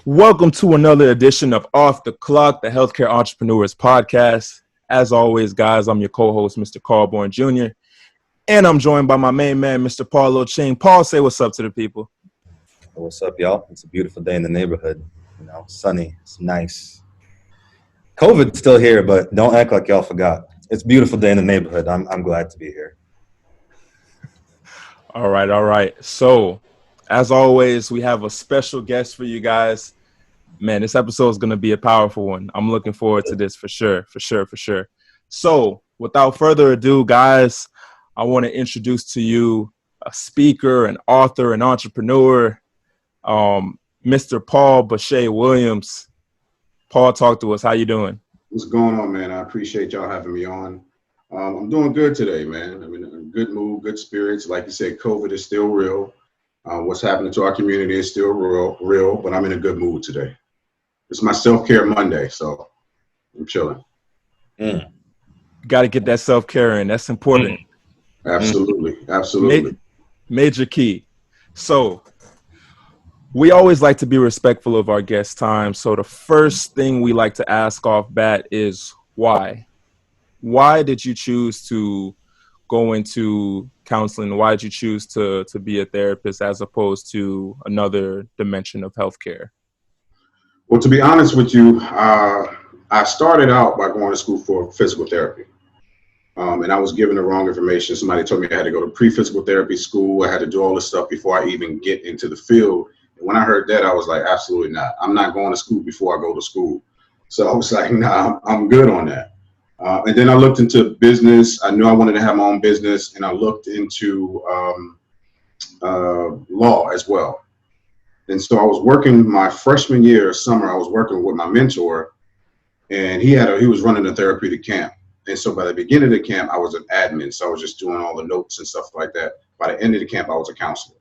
Welcome to another edition of Off the Clock, the Healthcare Entrepreneurs Podcast. As always, guys, I'm your co-host, Mr. Karl Jr., and I'm joined by my main man, Mr. Paul Bashea. Paul, say what's up to the people. What's up, y'all? It's a beautiful day in the neighborhood. Sunny. It's nice. COVID's still here, but don't act like y'all forgot. It's a beautiful day in the neighborhood. I'm glad to be here. All right. So, as always, we have a special guest for you guys. Man, this episode is going to be a powerful one. I'm looking forward to this for sure. So, without further ado, guys, I want to introduce to you a speaker, an author, an entrepreneur, Mr. Paul Bashea Williams. Paul, talk to us. How you doing? What's going on, man? I appreciate y'all having me on. I'm doing good today, man. I'm in a good mood, good spirits. Like you said, COVID is still real. What's happening to our community is still real, but I'm in a good mood today. It's my self-care Monday, so I'm chilling. Got to get that self-care in. That's important. Absolutely. Major key. So we always like to be respectful of our guest time. So the first thing we like to ask off bat is why? Why did you choose to go into counseling? Why did you choose to be a therapist as opposed to another dimension of healthcare? Well, to be honest with you, I started out by going to school for physical therapy. And I was given the wrong information. Somebody told me I had to go to pre-physical therapy school. I had to do all this stuff before I even get into the field. And when I heard that, I was like, absolutely not. I'm not going to school before I go to school. So I was like, nah, I'm good on that. And then I looked into business. I knew I wanted to have my own business. And I looked into law as well. And so I was working my freshman year summer. I was working with my mentor, and he was running a therapeutic camp. And so by the beginning of the camp, I was an admin. So I was just doing all the notes and stuff like that. By the end of the camp, I was a counselor.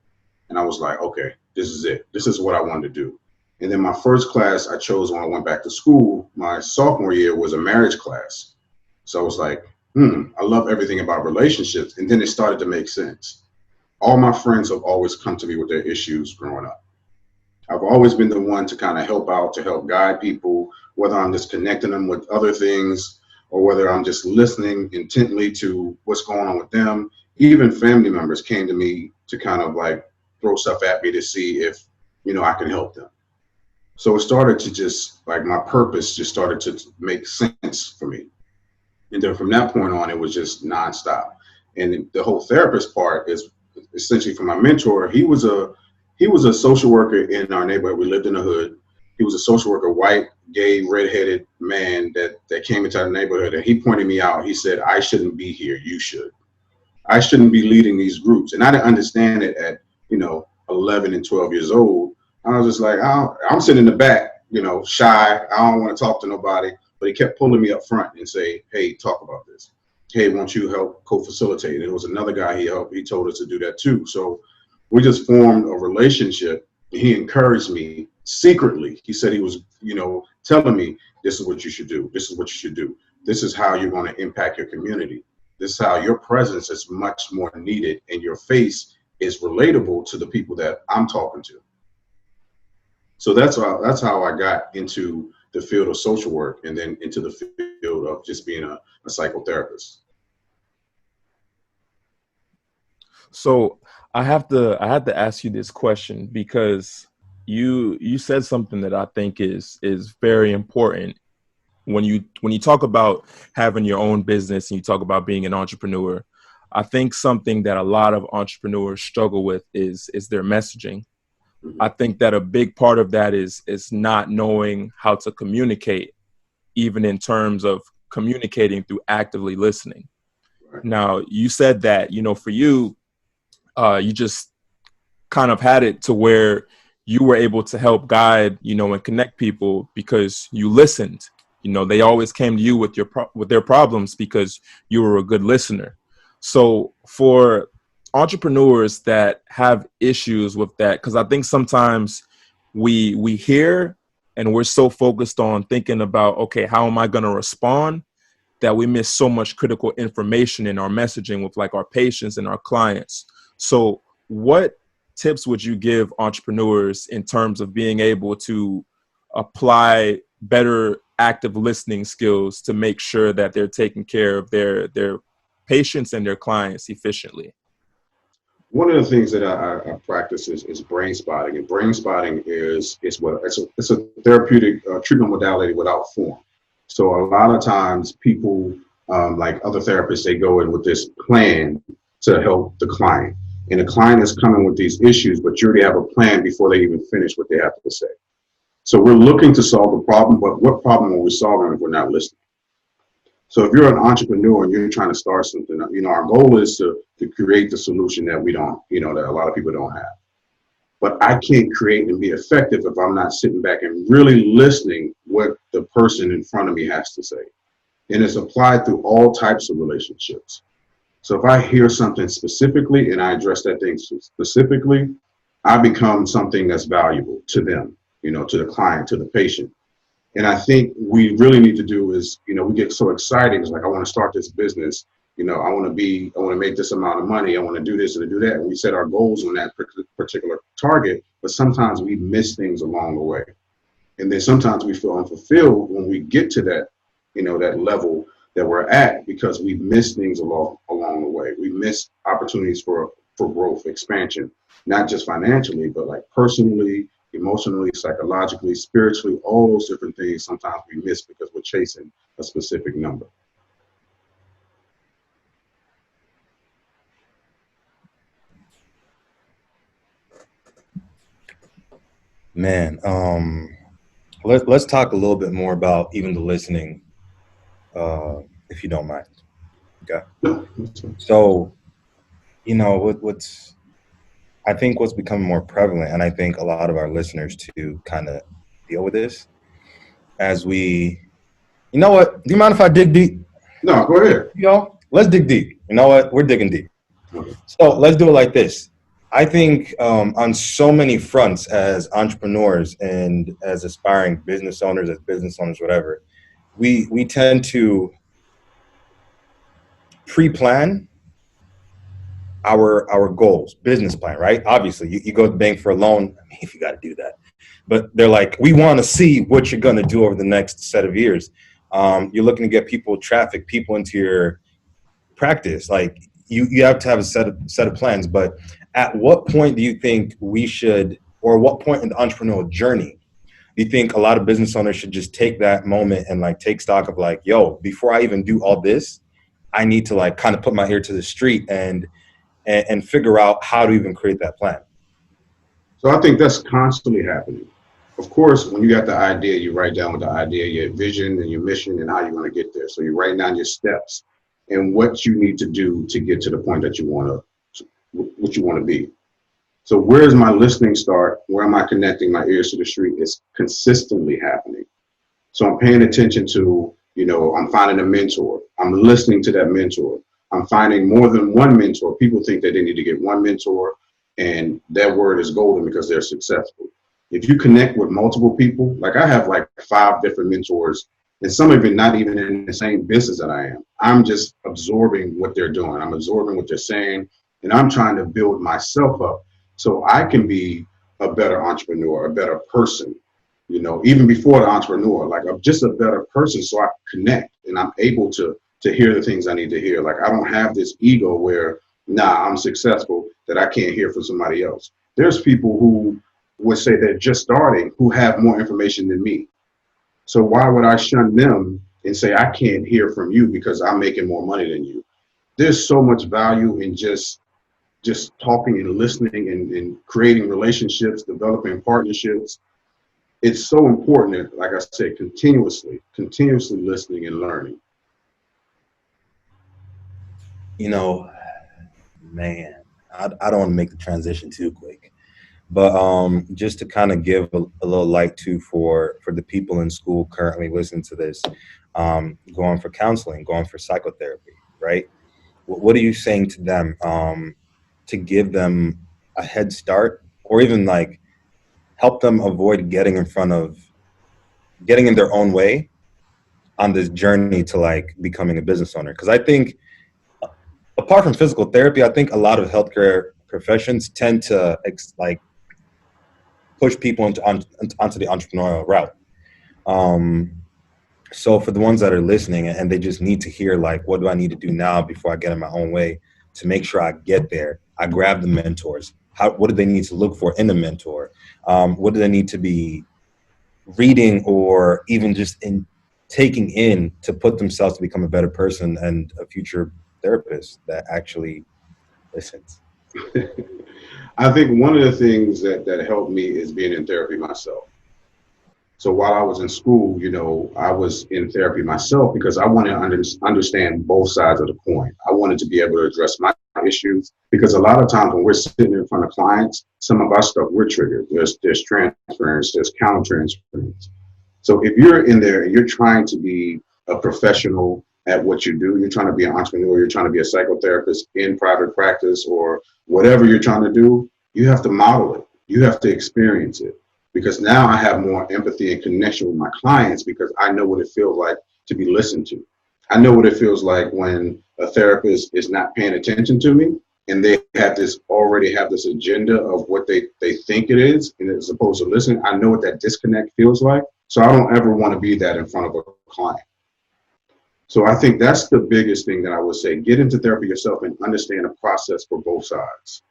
And I was like, okay, this is it. This is what I wanted to do. And then my first class I chose when I went back to school, my sophomore year, was a marriage class. So I was like, I love everything about relationships. And then it started to make sense. All my friends have always come to me with their issues growing up. I've always been the one to kind of help out, to help guide people, whether I'm just connecting them with other things or whether I'm just listening intently to what's going on with them. Even family members came to me to kind of like throw stuff at me to see if, I can help them. So it started to just like my purpose just started to make sense for me. And then from that point on, it was just nonstop. And the whole therapist part is essentially from my mentor. He was a social worker in our neighborhood. We lived in the hood. He was a social worker, white, gay, redheaded man that came into our neighborhood. And he pointed me out. He said, I shouldn't be here. You should. I shouldn't be leading these groups. And I didn't understand it at, 11 and 12 years old. I was just like, I'm sitting in the back, shy. I don't want to talk to nobody. But he kept pulling me up front and say, hey, talk about this. Hey, won't you help co-facilitate? And there was another guy he told us to do that too. So we just formed a relationship. He encouraged me secretly. He said he was, telling me, this is what you should do. This is what you should do. This is how you're going to impact your community. This is how your presence is much more needed and your face is relatable to the people that I'm talking to. So that's how I got into the field of social work and then into the field of just being a psychotherapist. So I had to ask you this question because you said something that I think is very important when you talk about having your own business and you talk about being an entrepreneur. I think something that a lot of entrepreneurs struggle with is their messaging. I think that a big part of that is not knowing how to communicate, even in terms of communicating through actively listening. Right. Now, you said that, for you, you just kind of had it to where you were able to help guide, and connect people because you listened. They always came to you with their problems because you were a good listener. So for entrepreneurs that have issues with that, because I think sometimes we hear and we're so focused on thinking about, okay, how am I going to respond, that we miss so much critical information in our messaging with like our patients and our clients. So what tips would you give entrepreneurs in terms of being able to apply better active listening skills to make sure that they're taking care of their patients and their clients efficiently? One of the things that I practice is brain spotting, and brain spotting is what it's a therapeutic treatment modality without form. So a lot of times people, like other therapists, they go in with this plan to help the client, and the client is coming with these issues, but you already have a plan before they even finish what they have to say. So we're looking to solve a problem, but what problem are we solving if we're not listening? So if you're an entrepreneur and you're trying to start something, our goal is to create the solution that we don't, that a lot of people don't have. But I can't create and be effective if I'm not sitting back and really listening what the person in front of me has to say. And it's applied through all types of relationships. So if I hear something specifically and I address that thing specifically, I become something that's valuable to them, to the client, to the patient. And I think we really need to do is, we get so excited. It's like, I want to start this business. I want to make this amount of money. I want to do this and to do that. And we set our goals on that particular target, but sometimes we miss things along the way. And then sometimes we feel unfulfilled when we get to that, that level that we're at, because we miss things along the way. We miss opportunities for growth, expansion, not just financially, but like personally, emotionally, psychologically, spiritually, all those different things sometimes we miss because we're chasing a specific number. Man, let's talk a little bit more about even the listening, if you don't mind. Okay. So, I think what's becoming more prevalent, and I think a lot of our listeners to kind of deal with this, as we, do you mind if I dig deep? No, go ahead. Let's dig deep. You know what? We're digging deep. Okay. So let's do it like this. I think on so many fronts as entrepreneurs and as aspiring business owners, whatever, we tend to pre-plan our goals, business plan, right? Obviously, you go to the bank for a loan, if you got to do that. But they're like, we want to see what you're going to do over the next set of years. You're looking to get people into your practice. Like you have to have a set of plans. But at what point do you think we should, or what point in the entrepreneurial journey do you think a lot of business owners should just take that moment and like take stock of like, yo, before I even do all this, I need to like kind of put my ear to the street and figure out how to even create that plan? So I think that's constantly happening. Of course, when you got the idea, you write down with the idea, your vision and your mission and how you're going to get there. So you write down your steps and what you need to do to get to the point that you want to be. So where's my listening start? Where am I connecting my ears to the street? It's consistently happening. So I'm paying attention to, I'm finding a mentor. I'm listening to that mentor. I'm finding more than one mentor. People think that they need to get one mentor and that word is golden because they're successful. If you connect with multiple people, like I have like 5 different mentors, and some of them not even in the same business that I am. I'm just absorbing what they're doing. I'm absorbing what they're saying, and I'm trying to build myself up so I can be a better entrepreneur, a better person, even before the entrepreneur, like I'm just a better person so I connect and I'm able to hear the things I need to hear. Like I don't have this ego where, I'm successful that I can't hear from somebody else. There's people who would say they're just starting who have more information than me. So why would I shun them and say, I can't hear from you because I'm making more money than you? There's so much value in just talking and listening and creating relationships, developing partnerships. It's so important that, like I said, continuously listening and learning. Man, I don't want to make the transition too quick, but just to kind of give a little light to for the people in school currently listening to this, going for counseling, going for psychotherapy, right? What are you saying to them to give them a head start, or even like help them avoid getting in their own way on this journey to like becoming a business owner? Because I think, apart from physical therapy, I think a lot of healthcare professions tend to push people onto the entrepreneurial route. So for the ones that are listening and they just need to hear, like, what do I need to do now before I get in my own way to make sure I get there? I grab the mentors. What do they need to look for in a mentor? What do they need to be reading or even just in taking in to put themselves to become a better person and a future therapist that actually listens? I think one of the things that helped me is being in therapy myself. So while I was in school, I was in therapy myself because I wanted to understand both sides of the coin. I wanted to be able to address my issues because a lot of times when we're sitting in front of clients, some of our stuff, we're triggered. There's transference, there's countertransference. So if you're in there and you're trying to be a professional at what you do, you're trying to be an entrepreneur, you're trying to be a psychotherapist in private practice or whatever you're trying to do, you have to model it. You have to experience it. Because now I have more empathy and connection with my clients because I know what it feels like to be listened to. I know what it feels like when a therapist is not paying attention to me and they already have this agenda of what they think it is, and as opposed to listening. I know what that disconnect feels like. So I don't ever want to be that in front of a client. So I think that's the biggest thing that I would say. Get into therapy yourself and understand the process for both sides.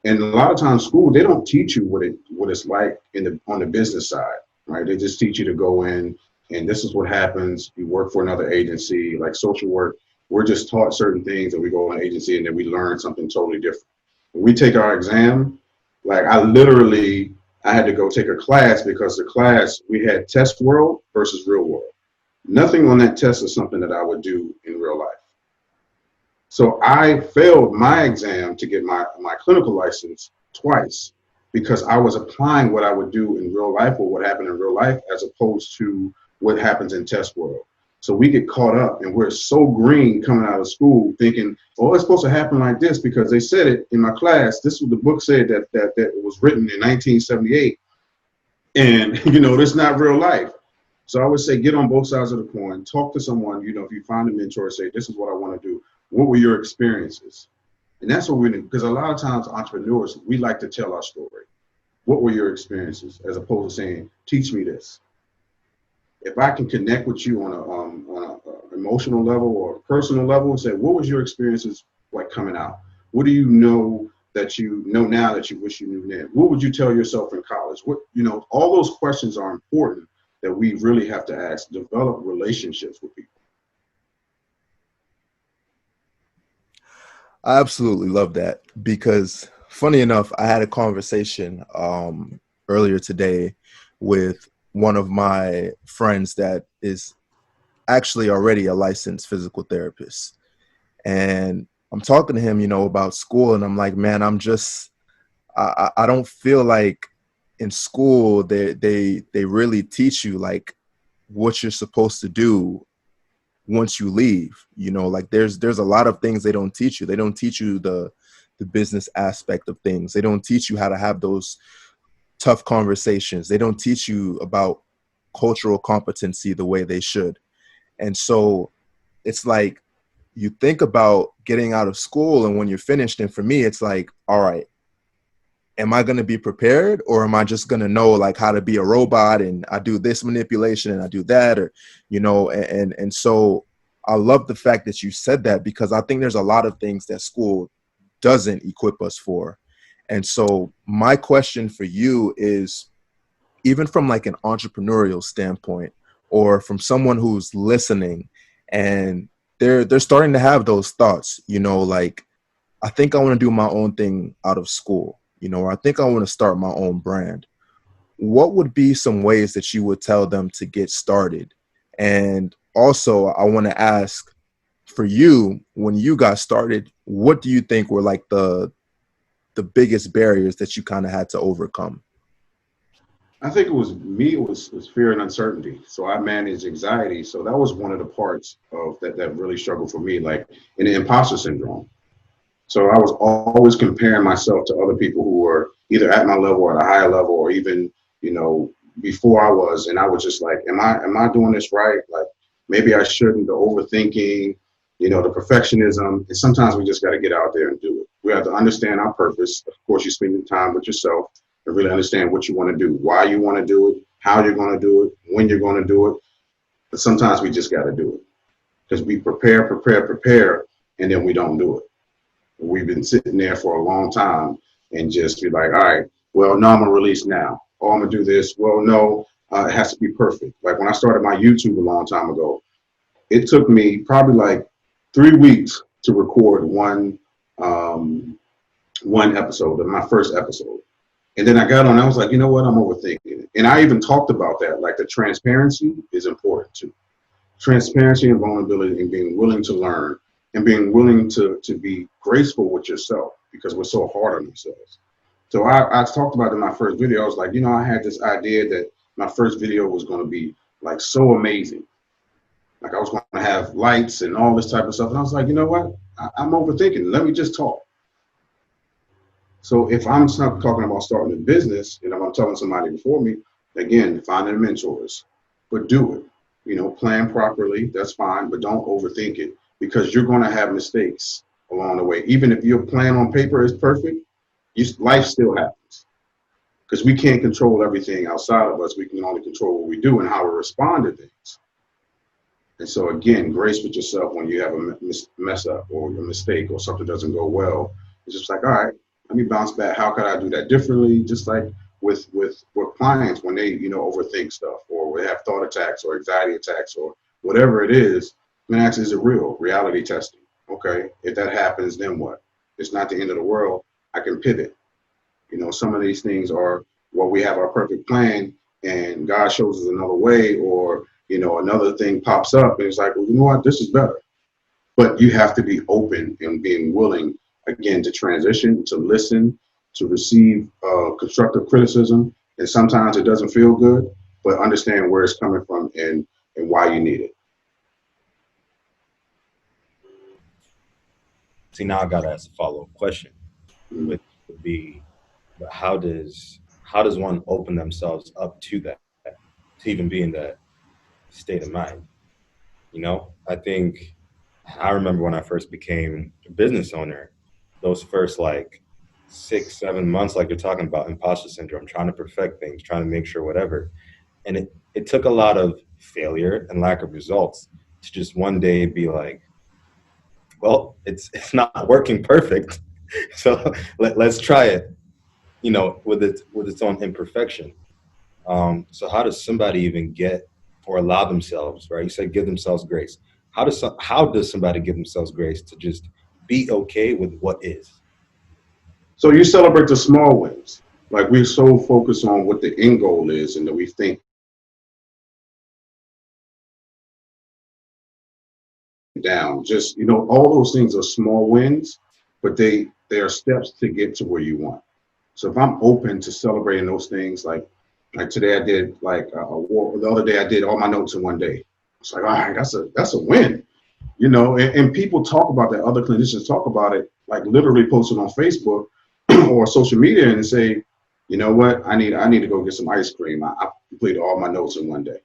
And a lot of times school, they don't teach you what it's like on the business side, right? They just teach you to go in and this is what happens. You work for another agency, like social work. We're just taught certain things and we go in an agency and then we learn something totally different. When we take our exam, like I had to go take a class because the class, we had test world versus real world. Nothing on that test is something that I would do in real life. So I failed my exam to get my clinical license twice because I was applying what I would do in real life or what happened in real life as opposed to what happens in test world. So we get caught up and we're so green coming out of school thinking, oh, it's supposed to happen like this because they said it in my class. This is what the book said that it was written in 1978. And, it's not real life. So I would say get on both sides of the coin, talk to someone, if you find a mentor, say, this is what I want to do. What were your experiences? And that's what we need, because a lot of times entrepreneurs, we like to tell our story. What were your experiences? As opposed to saying, teach me this. If I can connect with you on a emotional level or a personal level and say, what was your experiences like coming out? What do you know that you know now that you wish you knew then? What would you tell yourself in college? All those questions are important that we really have to ask, develop relationships with people. I absolutely love that because funny enough, I had a conversation earlier today with one of my friends that is actually already a licensed physical therapist. And I'm talking to him, about school. And I'm like, man, I don't feel like in school they really teach you like what you're supposed to do once you leave. Like there's a lot of things they don't teach you. They don't teach you the business aspect of things. They don't teach you how to have those tough conversations. They don't teach you about cultural competency the way they should. And so it's like you think about getting out of school and when you're finished, and for me it's like, all right, am I going to be prepared or am I just going to know like how to be a robot and I do this manipulation and I do that, or, and so I love the fact that you said that because I think there's a lot of things that school doesn't equip us for. And so my question for you is, even from like an entrepreneurial standpoint or from someone who's listening and they're starting to have those thoughts, like, I think I want to do my own thing out of school. Or I think I want to start my own brand. What would be some ways that you would tell them to get started? And also, I want to ask for you, when you got started, what do you think were like the biggest barriers that you kind of had to overcome? I think it was fear and uncertainty. So I managed anxiety. So that was one of the parts of that really struggled for me, like in the imposter syndrome. So I was always comparing myself to other people who were either at my level or at a higher level, or even, before I was. And I was just like, am I doing this right? Like, maybe I shouldn't. The overthinking, the perfectionism. And sometimes we just got to get out there and do it. We have to understand our purpose. Of course, you spend time with yourself and really understand what you want to do, why you want to do it, how you're going to do it, when you're going to do it, but sometimes we just got to do it because we prepare, and then we don't do it. We've been sitting there for a long time and just be like, all right, well, no, I'm going to release now. Oh, I'm going to do this. Well, no, it has to be perfect. Like when I started my YouTube a long time ago, it took me probably like 3 weeks to record one episode of my first episode. And then I got on, I was like, you know what? I'm overthinking it. And I even talked about that. Like the transparency is important too. Transparency and vulnerability and being willing to learn and being willing to be graceful with yourself because we're so hard on ourselves. So I talked about in my first video, I was like, you know, I had this idea that my first video was going to be like so amazing. Like I was going to have lights and all this type of stuff. And I was like, you know what? I'm overthinking. Let me just talk. So if I'm not talking about starting a business and if I'm telling somebody before me, again, finding mentors, but do it. You know, plan properly, that's fine, but don't overthink it because you're going to have mistakes along the way. Even if your plan on paper is perfect, life still happens because we can't control everything outside of us. We can only control what we do and how we respond to things. And so again, grace with yourself when you have a mess up or a mistake or something doesn't go well. It's just like, all right, let me bounce back. How could I do that differently? Just like with clients when they, you know, overthink stuff or they have thought attacks or anxiety attacks or whatever it is, I'm gonna ask, is it real? Reality testing. Okay, if that happens, then what? It's not the end of the world. I can pivot. You know, some of these things are, well, we have our perfect plan and God shows us another way, or, you know, another thing pops up and it's like, well, you know what, this is better. But you have to be open and being willing, again, to transition, to listen, to receive constructive criticism. And sometimes it doesn't feel good, but understand where it's coming from and why you need it. See, now I gotta ask a follow-up question, which would be, how does one open themselves up to that, to even be in that state of mind? You know, I remember when I first became a business owner, those first like 6-7 months, like you're talking about, imposter syndrome, trying to perfect things, trying to make sure whatever. And it took a lot of failure and lack of results to just one day be like, well, it's not working perfect. So let's try it, you know, with its own imperfection. So how does somebody even get or allow themselves, right? You said give themselves grace. How does somebody give themselves grace to just be okay with what is? So you celebrate the small wins. Like we're so focused on what the end goal is and that we think down. Just, you know, all those things are small wins, but they are steps to get to where you want. So if I'm open to celebrating those things, like today I did the other day I did all my notes in one day. It's like, all right, that's a win, you know. And people talk about that. Other clinicians talk about it, like literally post it on Facebook or social media and say, you know what, I need to go get some ice cream. I completed all my notes in one day.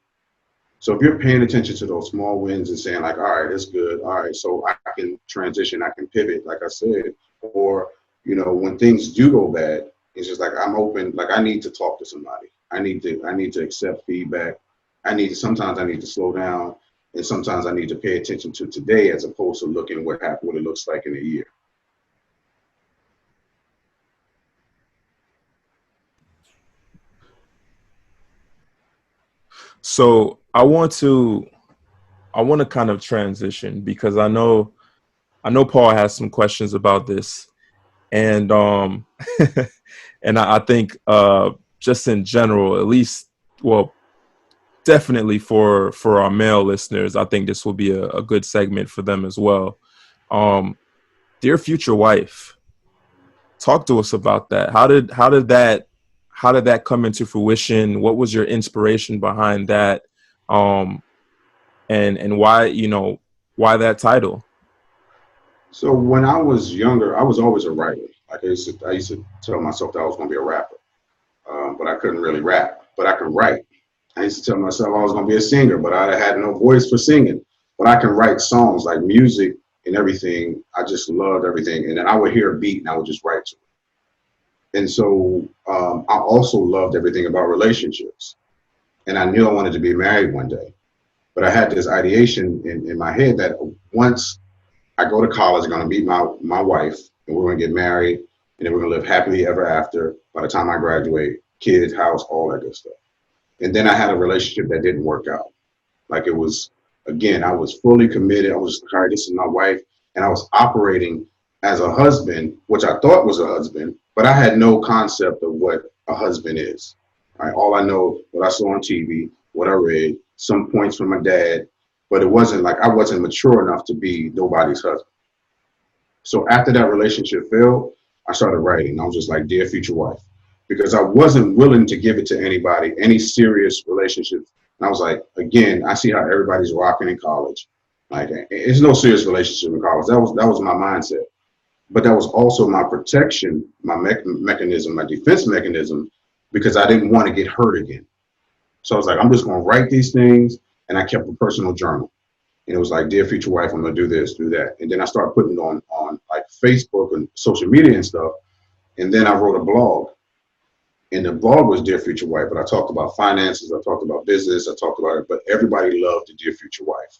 So if you're paying attention to those small wins and saying like, all right, that's good. All right, so I can transition, I can pivot, like I said, or, you know, when things do go bad, it's just like, I'm open, like I need to talk to somebody. I need to accept feedback. Sometimes I need to slow down, and sometimes I need to pay attention to today as opposed to looking what it looks like in a year. So I want to kind of transition because I know Paul has some questions about this, and and I think just in general, at least, well, definitely for our male listeners, I think this will be a good segment for them as well. Dear future wife, talk to us about that. How did that come into fruition? What was your inspiration behind that? And why, you know, why that title? So when I was younger, I was always a writer. Like I used to tell myself that I was going to be a rapper, but I couldn't really rap, but I can write. I used to tell myself I was going to be a singer, but I had no voice for singing. But I can write songs, like music and everything. I just loved everything. And then I would hear a beat and I would just write to it. And so I also loved everything about relationships. and I knew I wanted to be married one day. But I had this ideation in my head that once I go to college, I'm going to meet my wife, and we're going to get married, and then we're going to live happily ever after by the time I graduate, kids, house, all that good stuff. And then I had a relationship that didn't work out. Like it was, again, I was fully committed. I was like, all right, this is my wife. And I was operating as a husband, which I thought was a husband, but I had no concept of what a husband is. Right? All I know, what I saw on TV, what I read, some points from my dad, but it wasn't like I wasn't mature enough to be nobody's husband. So after that relationship failed, I started writing. I was just like, Dear Future Wife, because I wasn't willing to give it to anybody, any serious relationships. And I was like, again, I see how everybody's rocking in college. Like, it's no serious relationship in college. That was my mindset. But that was also my protection, my mechanism, my defense mechanism, because I didn't want to get hurt again. So I was like, I'm just going to write these things. And I kept a personal journal. And it was like, Dear Future Wife, I'm going to do this, do that. And then I started putting it on like Facebook and social media and stuff. And then I wrote a blog. And the blog was Dear Future Wife. But I talked about finances. I talked about business. I talked about it. But everybody loved the Dear Future Wife.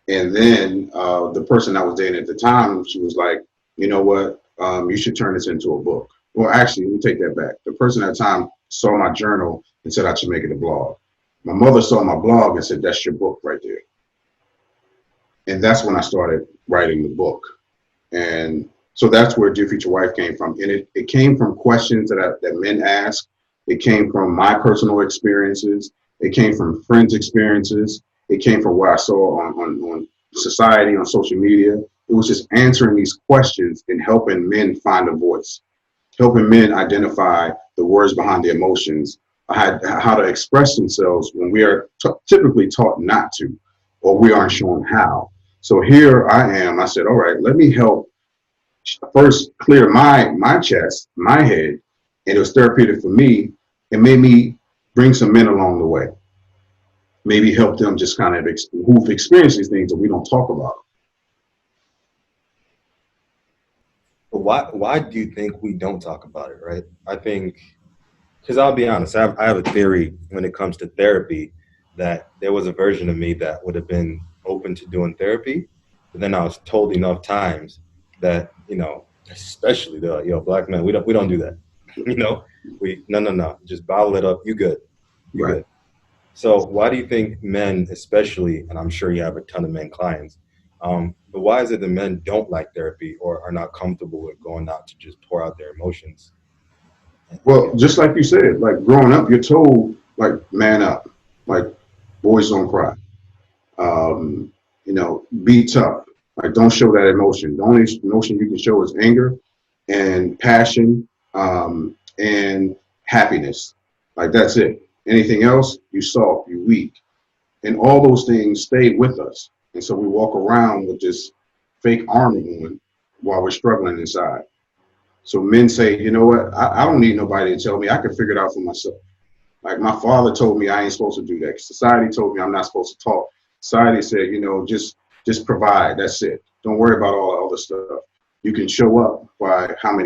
And then the person I was dating at the time, she was like, you know what? You should turn this into a book. Well, actually, let me take that back. The person at the time saw my journal and said I should make it a blog. My mother saw my blog and said, that's your book right there. And that's when I started writing the book. And so that's where Dear Future Wife came from. And it came from questions that men ask. It came from my personal experiences. It came from friends' experiences. It came from what I saw on society, on social media. It was just answering these questions and helping men find a voice, helping men identify the words behind the emotions, how to express themselves when we are typically taught not to, or we aren't shown how. So here I am. I said, all right, let me help first clear my chest, my head, and it was therapeutic for me. It made me bring some men along the way. Maybe help them just kind of who've experienced these things that we don't talk about. But why do you think we don't talk about it, right? I think, because I'll be honest, I have a theory when it comes to therapy that there was a version of me that would have been open to doing therapy, but then I was told enough times that, especially the black men, we don't do that. No, just bottle it up. You good. You're good. So why do you think men, especially, and I'm sure you have a ton of men clients, but why is it that men don't like therapy or are not comfortable with going out to just pour out their emotions? Well, just like you said, like growing up, you're told, like, man up, like boys don't cry, be tough, like don't show that emotion. The only emotion you can show is anger and passion and happiness. Like that's it. Anything else, you soft, you weak. And all those things stayed with us. And so we walk around with this fake armor on while we're struggling inside. So men say, you know what, I don't need nobody to tell me. I can figure it out for myself. Like my father told me I ain't supposed to do that. Society told me I'm not supposed to talk. Society said, just provide. That's it. Don't worry about all the other stuff. You can show up by how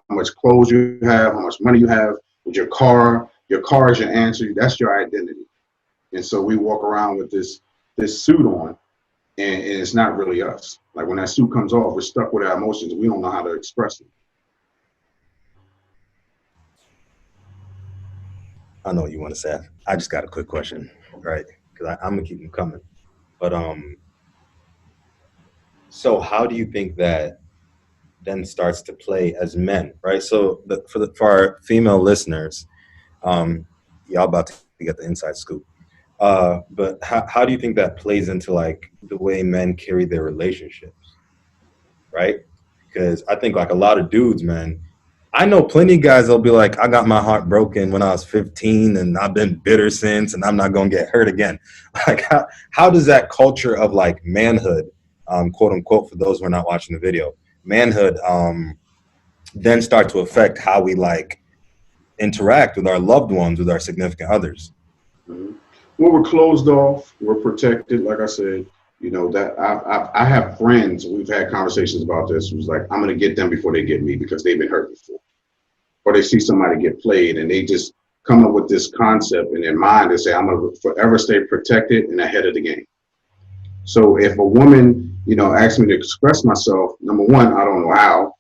much clothes you have, how much money you have, with your car. Your car is your answer. That's your identity. And so we walk around with this suit on, and it's not really us. Like when that suit comes off, we're stuck with our emotions. We don't know how to express them. I know what you want to say. I just got a quick question, right? Because I'm gonna keep them coming. But so how do you think that then starts to play as men, right? So for our female listeners, y'all about to get the inside scoop. But how do you think that plays into like the way men carry their relationships, right? Because I think like a lot of dudes, man, I know plenty of guys that'll be like, I got my heart broken when I was 15 and I've been bitter since and I'm not going to get hurt again. Like how does that culture of like manhood, quote unquote, for those who are not watching the video, manhood then start to affect how we like interact with our loved ones, with our significant others? Mm-hmm. Well, we're closed off. We're protected. Like I said, that I have friends. We've had conversations about this. It was like, I'm going to get them before they get me because they've been hurt before. Or they see somebody get played and they just come up with this concept in their mind and say, I'm going to forever stay protected and ahead of the game. So if a woman, asks me to express myself, number one, I don't know how,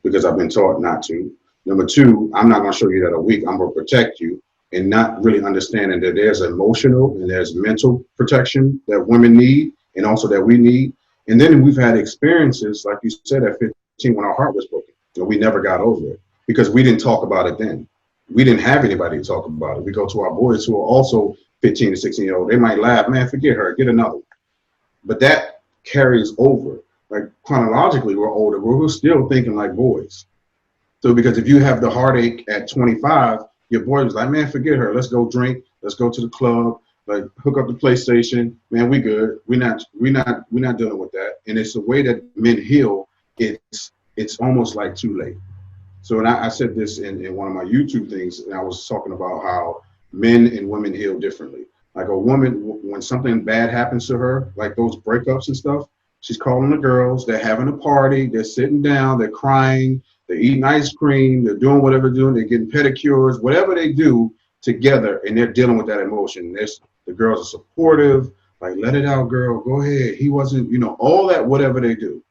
because I've been taught not to. Number two, I'm not going to show you that I'm weak. I'm going to protect you, and not really understanding that there's emotional and there's mental protection that women need and also that we need. And then we've had experiences, like you said, at 15 when our heart was broken. We never got over it because we didn't talk about it then. We didn't have anybody to talk about it. We go to our boys who are also 15 to 16-year-old. They might laugh, man, forget her, get another one. But that carries over. Like chronologically, we're older, but we're still thinking like boys. So because if you have the heartache at 25, your boy was like, man, forget her. Let's go drink. Let's go to the club. Like hook up the PlayStation. Man, we good. We're not dealing with that. And it's the way that men heal. It's almost like too late. So, and I said this in one of my YouTube things, and I was talking about how men and women heal differently. Like a woman, when something bad happens to her, like those breakups and stuff, she's calling the girls, they're having a party, they're sitting down, they're crying, they're eating ice cream, they're doing whatever they're doing, they're getting pedicures, whatever they do together, and they're dealing with that emotion. The girls are supportive, like, let it out, girl, go ahead. He wasn't, all that, whatever they do.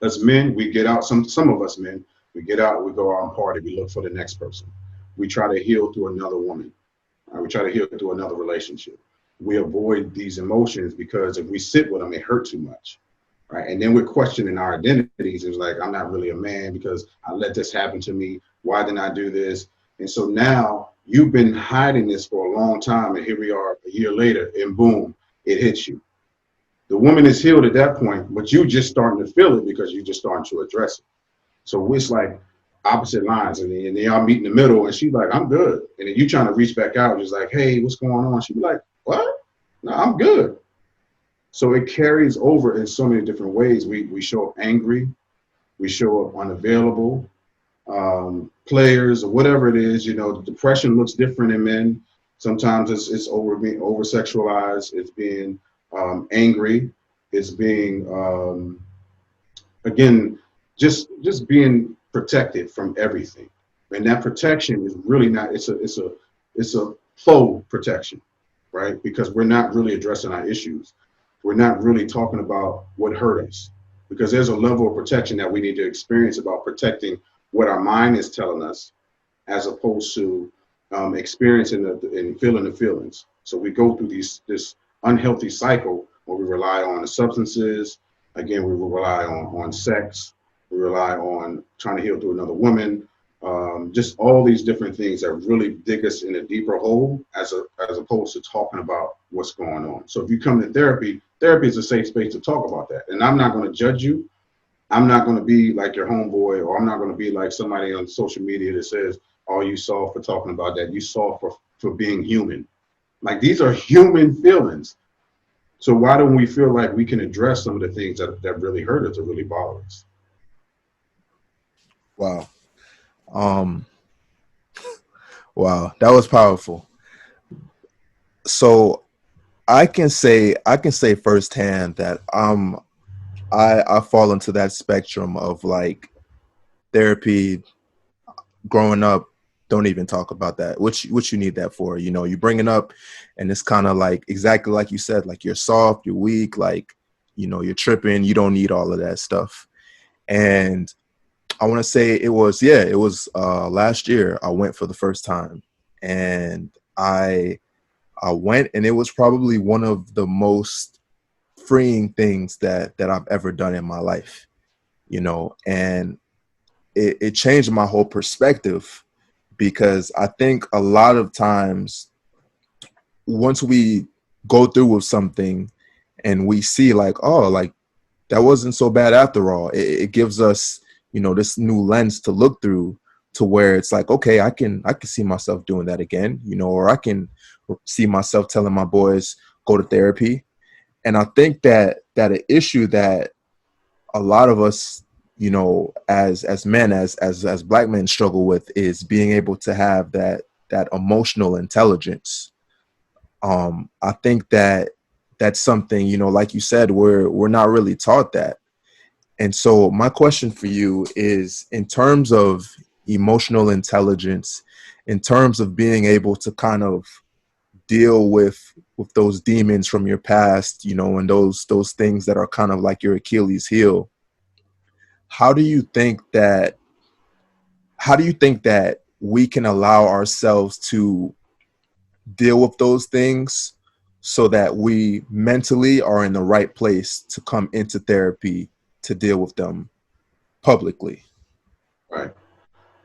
As men, we get out, some of us men, we get out, we go out and party, we look for the next person. We try to heal through another woman. We try to heal through another relationship. We avoid these emotions because if we sit with them, it hurt too much, right? And then we're questioning our identities. It's like, I'm not really a man because I let this happen to me. Why didn't I do this? And so now you've been hiding this for a long time, and here we are a year later, and boom, it hits you. The woman is healed at that point, but you just starting to feel it because you just starting to address it. So it's like opposite lines, and then y'all meet in the middle, and she's like, I'm good. And then you trying to reach back out, just like, hey, what's going on? She'd be like, what? No, I'm good. So it carries over in so many different ways. We show up angry, we show up unavailable, players, or whatever it is. The depression looks different in men. Sometimes it's being over sexualized, it's being angry, it's being again, just being protected from everything. And that protection is really not, it's a faux protection, right? Because we're not really addressing our issues. We're not really talking about what hurt us, because there's a level of protection that we need to experience about protecting what our mind is telling us, as opposed to experiencing and feeling the feelings. So we go through this unhealthy cycle where we rely on the substances. Again, we rely on sex. We rely on trying to heal through another woman. Just all these different things that really dig us in a deeper hole, as opposed to talking about what's going on. So if you come to therapy is a safe space to talk about that. And I'm not going to judge you. I'm not going to be like your homeboy, or I'm not going to be like somebody on social media that says, oh, you soft for talking about that. You soft for being human. Like, these are human feelings. So why don't we feel like we can address some of the things that really hurt us or really bother us? Wow. Wow, that was powerful. So I can say firsthand that I fall into that spectrum of like therapy. Growing up, don't even talk about that. What you need that for? You bring it up, and it's kind of like exactly like you said, like you're soft, you're weak, like you're tripping. You don't need all of that stuff. And I want to say it was last year I went for the first time, and I went, and it was probably one of the most freeing things that I've ever done in my life, and it changed my whole perspective, because I think a lot of times once we go through with something and we see like, oh, like that wasn't so bad after all, it gives us this new lens to look through, to where it's like, okay, I can see myself doing that again, or I can see myself telling my boys, go to therapy. And I think that an issue that a lot of us, as men, as Black men struggle with, is being able to have that emotional intelligence. I think that that's something, like you said, we're not really taught that. And so my question for you is, in terms of emotional intelligence in terms of being able to kind of deal with those demons from your past, you know, and those things that are kind of like your Achilles heel. How do you think that we can allow ourselves to deal with those things so that we mentally are in the right place to come into therapy to deal with them publicly? Right.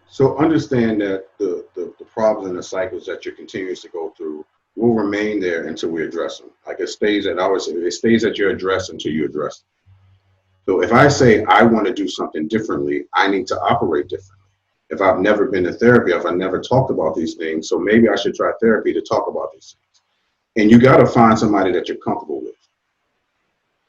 So understand that the problems and the cycles that you're continuous to go through will remain there until we address them. Like it stays at, I always say, it stays at your address until you address them. So if I say I want to do something differently, I need to operate differently. If I've never been to therapy, if I never talked about these things, so maybe I should try therapy to talk about these things. And you got to find somebody that you're comfortable with.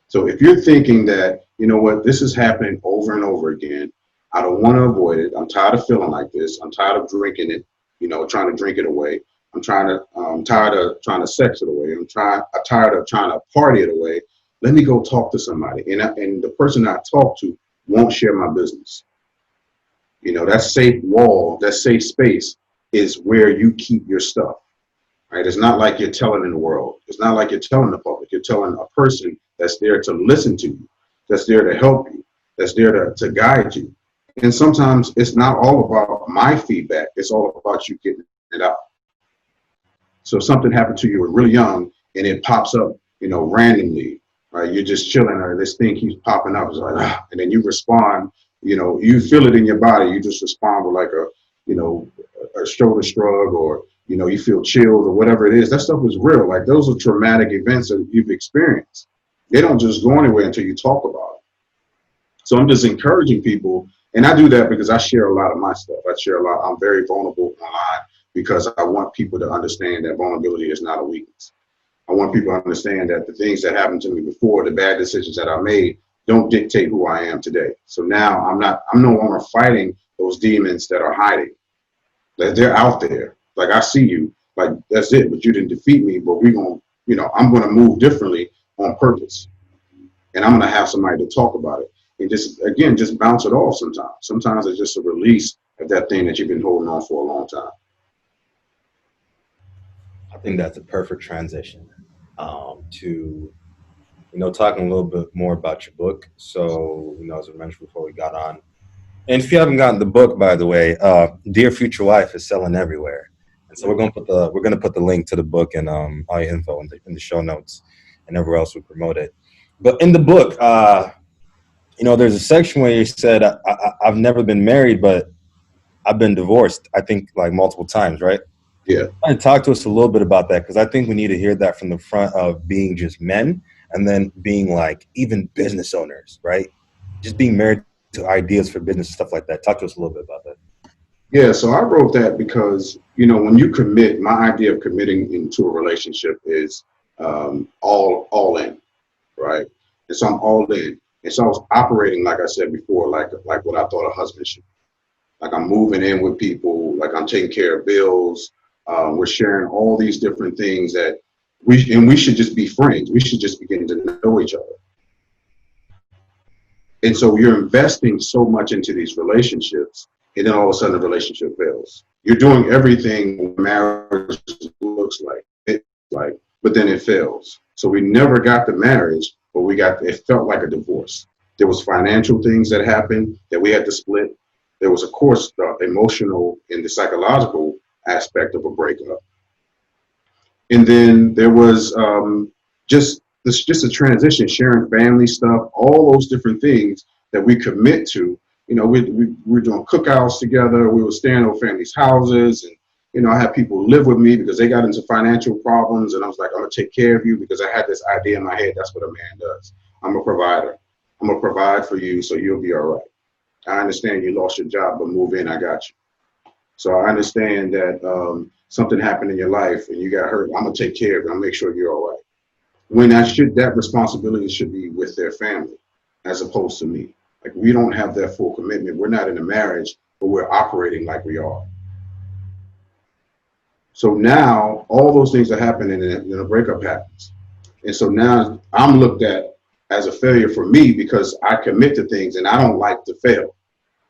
So if you're thinking that, you know what, this is happening over and over again, I don't want to avoid it. I'm tired of feeling like this. I'm tired of drinking it, you know, trying to drink it away. I'm tired of trying to sex it away. I'm tired of trying to party it away. Let me go talk to somebody. And the person I talk to won't share my business. You know, that safe wall, that safe space is where you keep your stuff, right? It's not like you're telling in the world. It's not like you're telling the public. You're telling a person that's there to listen to you, that's there to help you, that's there to guide you. And sometimes it's not all about my feedback. It's all about you getting it out. So if something happened to you when really young and it pops up, you know, randomly, right? You're just chilling or this thing keeps popping up. It's like, ah, and then you respond, you know, you feel it in your body. You just respond with like a, you know, a shoulder shrug, or, you know, you feel chilled or whatever it is. That stuff is real. Like those are traumatic events that you've experienced. They don't just go anywhere until you talk about it. So I'm just encouraging people, and I do that because I share a lot of my stuff. I share a lot. I'm very vulnerable online because I want people to understand that vulnerability is not a weakness. I want people to understand that the things that happened to me before, the bad decisions that I made, don't dictate who I am today. So now I'm no longer fighting those demons that are hiding. They're out there. Like, I see you, like, that's it, but you didn't defeat me, but I'm going to move differently on purpose. And I'm going to have somebody to talk about it. And just bounce it off sometimes. Sometimes it's just a release of that thing that you've been holding on for a long time. I think that's a perfect transition to, talking a little bit more about your book. So, as I mentioned before we got on, and if you haven't gotten the book, by the way, Dear Future Wife is selling everywhere. And so we're going to put the link to the book and all your info in the show notes and everywhere else we promote it. But in the book, there's a section where you said, I've never been married, but I've been divorced, I think, like multiple times, right? Yeah. And talk to us a little bit about that, because I think we need to hear that from the front of being just men, and then being like even business owners, right? Just being married to ideas for business, stuff like that. Talk to us a little bit about that. Yeah, so I wrote that because, when you commit, my idea of committing into a relationship is all in, right? And so I'm all in. And so I was operating, like I said before, like what I thought a husband should. Like, I'm moving in with people, like I'm taking care of bills. We're sharing all these different things that we should just be friends. We should just begin to know each other. And so you're investing so much into these relationships, and then all of a sudden the relationship fails. You're doing everything marriage looks like, but then it fails. So we never got the marriage, but it felt like a divorce. There was financial things that happened that we had to split. There was, of course, the emotional and the psychological aspect of a breakup. And then there was just a transition, sharing family stuff, all those different things that we commit to. We were doing cookouts together. We were staying over families' houses, and I had people live with me because they got into financial problems, and I was like, I'm gonna take care of you, because I had this idea in my head. That's what a man does. I'm a provider. I'm gonna provide for you, so you'll be all right. I understand you lost your job, but move in. I got you. So I understand that something happened in your life and you got hurt. I'm gonna take care of it. I'll make sure you're all right. When that responsibility should be with their family, as opposed to me. Like, we don't have that full commitment. We're not in a marriage, but we're operating like we are. So now all those things are happening, and then a breakup happens. And so now I'm looked at as a failure for me because I commit to things and I don't like to fail.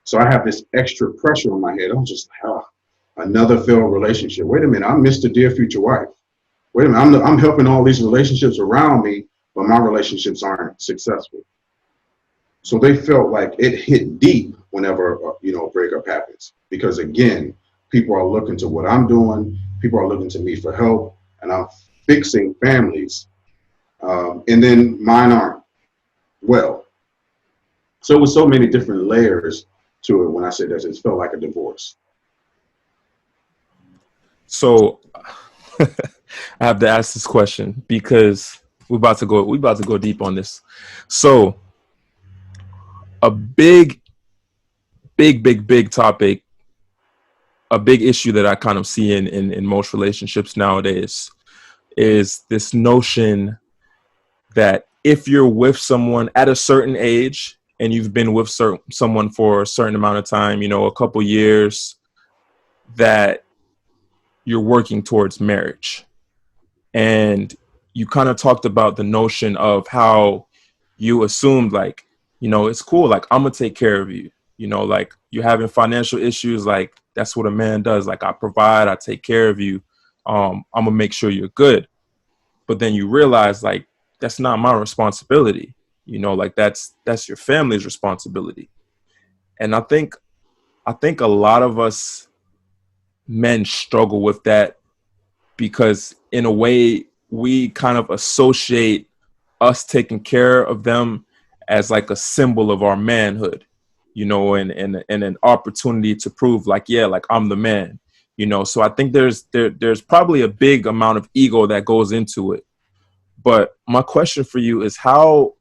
So I have this extra pressure on my head. I'm just like, Another failed relationship. Wait a minute, I'm Mr. Dear Future Wife. Wait a minute, I'm helping all these relationships around me, but my relationships aren't successful. So they felt like it hit deep whenever a breakup happens, because again, people are looking to what I'm doing. People are looking to me for help, and I'm fixing families, and then mine aren't well. So with so many different layers to it, when I say that, it felt like a divorce. So I have to ask this question because we're about to go deep on this. So a big topic, a big issue that I kind of see in most relationships nowadays is this notion that if you're with someone at a certain age and you've been with someone for a certain amount of time, a couple years, that you're working towards marriage. And you kind of talked about the notion of how you assumed, like, it's cool, like, I'm gonna take care of you, like, you're having financial issues, like, that's what a man does, like, I provide, I take care of you, I'm gonna make sure you're good. But then you realize, like, that's not my responsibility, like, that's your family's responsibility. And I think a lot of us men struggle with that, because in a way we kind of associate us taking care of them as like a symbol of our manhood, and an opportunity to prove, like, yeah, like, I'm the man, so I think there's probably a big amount of ego that goes into it. But my question for you is, how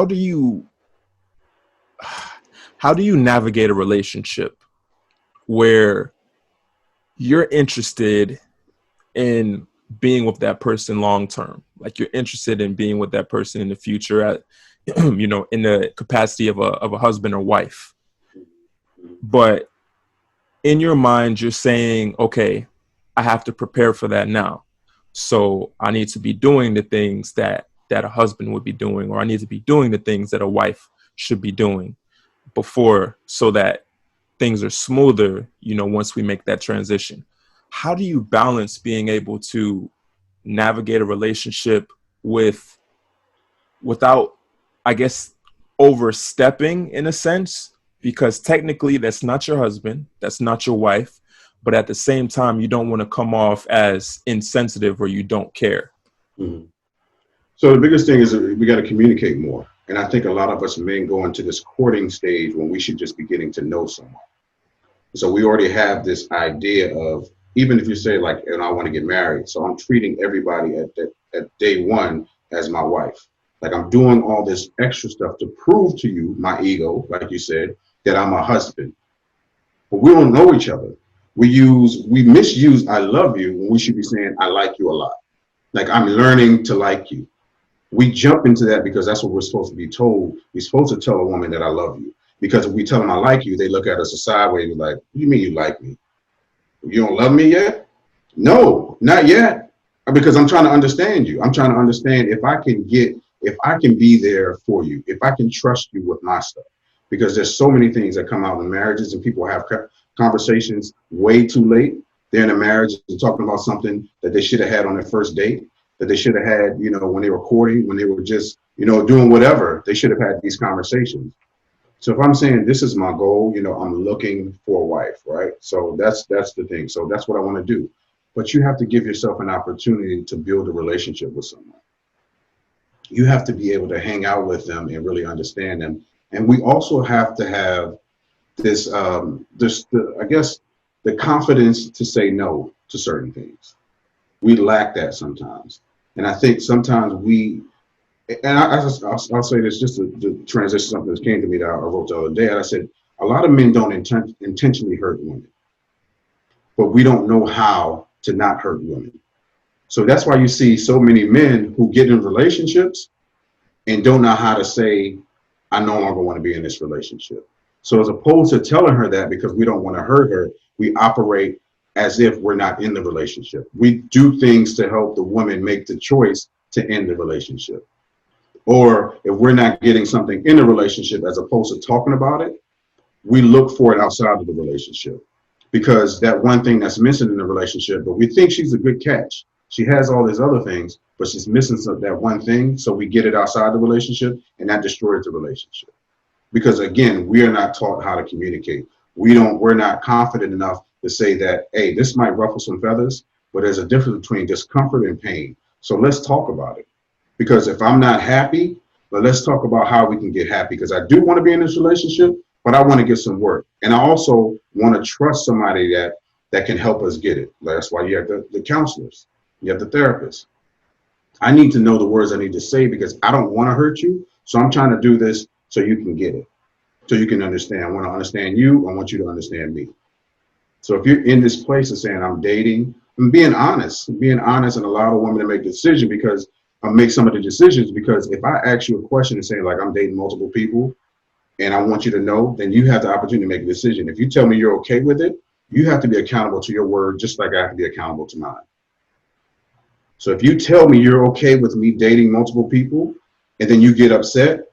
do you navigate a relationship where you're interested in being with that person long term, like, you're interested in being with that person in the future at in the capacity of a husband or wife, but in your mind you're saying, okay, I have to prepare for that now, so I need to be doing the things that a husband would be doing, or I need to be doing the things that a wife should be doing before, so that things are smoother, once we make that transition. How do you balance being able to navigate a relationship without, I guess, overstepping in a sense? Because technically that's not your husband, that's not your wife, but at the same time, you don't want to come off as insensitive or you don't care. Mm-hmm. So the biggest thing is that we got to communicate more. And I think a lot of us men go into this courting stage when we should just be getting to know someone. So we already have this idea of, even if you say, like, and I want to get married, so I'm treating everybody at day one as my wife. Like, I'm doing all this extra stuff to prove to you, my ego, like you said, that I'm a husband. But we don't know each other. We misuse I love you when we should be saying I like you a lot. Like, I'm learning to like you. We jump into that because that's what we're supposed to be told. We're supposed to tell a woman that I love you. Because if we tell them I like you, they look at us sideways and like, what do you mean you like me? You don't love me yet? No, not yet. Because I'm trying to understand you. I'm trying to understand if I can be there for you, if I can trust you with my stuff. Because there's so many things that come out in marriages, and people have conversations way too late. They're in a marriage and talking about something that they should have had on their first date, that they should have had, when they were courting, when they were just, doing whatever. They should have had these conversations. So if I'm saying this is my goal, I'm looking for a wife, right? So that's the thing. So that's what I want to do. But you have to give yourself an opportunity to build a relationship with someone. You have to be able to hang out with them and really understand them. And we also have to have this, I guess, the confidence to say no to certain things. We lack that sometimes. And I think sometimes I'll say this just to transition something that came to me that I wrote the other day. And I said, a lot of men don't intentionally hurt women, but we don't know how to not hurt women. So that's why you see so many men who get in relationships and don't know how to say, I no longer want to be in this relationship. So as opposed to telling her that because we don't want to hurt her, we operate as if we're not in the relationship. We do things to help the woman make the choice to end the relationship. Or if we're not getting something in the relationship, as opposed to talking about it, we look for it outside of the relationship. because that one thing that's missing in the relationship, but we think she's a good catch. She has all these other things, but she's missing that one thing. So we get it outside the relationship, and that destroys the relationship. Because again, we are not taught how to communicate. We're not confident enough to say that, hey, this might ruffle some feathers, but there's a difference between discomfort and pain. So let's talk about it. Because if I'm not happy, but let's talk about how we can get happy. Because I do want to be in this relationship, but I want to get some work. And I also want to trust somebody that can help us get it. That's why you have the counselors, you have the therapists. I need to know the words I need to say because I don't want to hurt you. So I'm trying to do this so you can get it, so you can understand. I want to understand you. I want you to understand me. So if you're in this place of saying I'm dating, and being honest and allow the woman to make the decision because make some of the decisions, because if I ask you a question and say like I'm dating multiple people and I want you to know, then you have the opportunity to make a decision. If you tell me you're okay with it, you have to be accountable to your word just like I have to be accountable to mine. So if you tell me you're okay with me dating multiple people and then you get upset,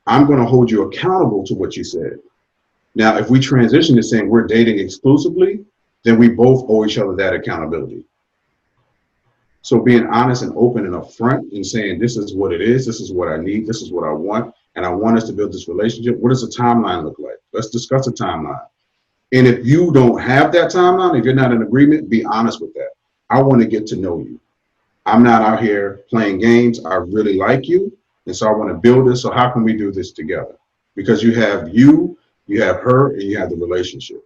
I'm going to hold you accountable to what you said. Now, if we transition to saying we're dating exclusively, then we both owe each other that accountability. So being honest and open and upfront and saying, this is what it is, this is what I need, this is what I want, and I want us to build this relationship. What does the timeline look like? Let's discuss a timeline. And if you don't have that timeline, if you're not in agreement, be honest with that. I want to get to know you. I'm not out here playing games. I really like you. And so I want to build this. So how can we do this together? Because you have her, and you have the relationship.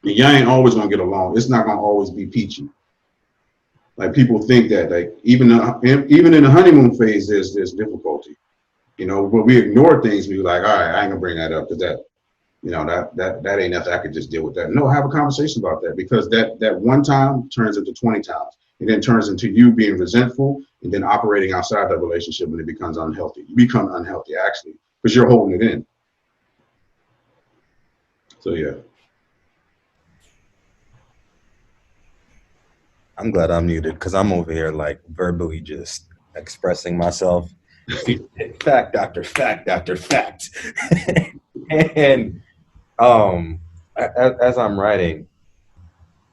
And y'all ain't always going to get along. It's not going to always be peachy. Like people think that, like even in the honeymoon phase, there's difficulty, but we ignore things. We like, all right, I ain't gonna bring that up because that ain't nothing. I could just deal with that. No, have a conversation about that because that one time turns into 20 times. It then turns into you being resentful and then operating outside that relationship and it becomes unhealthy. You become unhealthy actually because you're holding it in. So yeah. I'm glad I'm muted because I'm over here like verbally just expressing myself. Fact, doctor, fact. And as I'm writing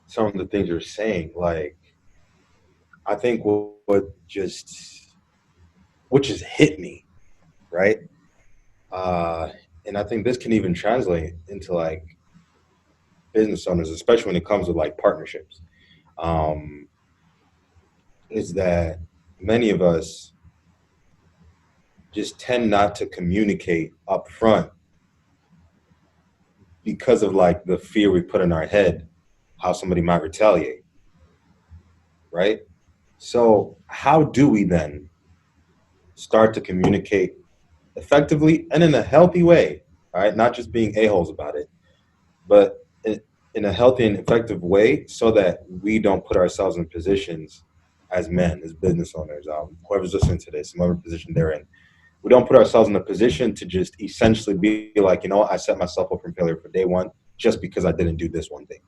some of the things you're saying, like I think what just hit me, right? And I think this can even translate into like business owners, especially when it comes to like partnerships. Is that many of us just tend not to communicate up front because of like the fear we put in our head, how somebody might retaliate, right? So how do we then start to communicate effectively and in a healthy way, right? Not just being a-holes about it, but in a healthy and effective way so that we don't put ourselves in positions as men, as business owners, whoever's listening to this, whatever position they're in, we don't put ourselves in a position to just essentially be like, I set myself up for failure for day one just because I didn't do this one thing.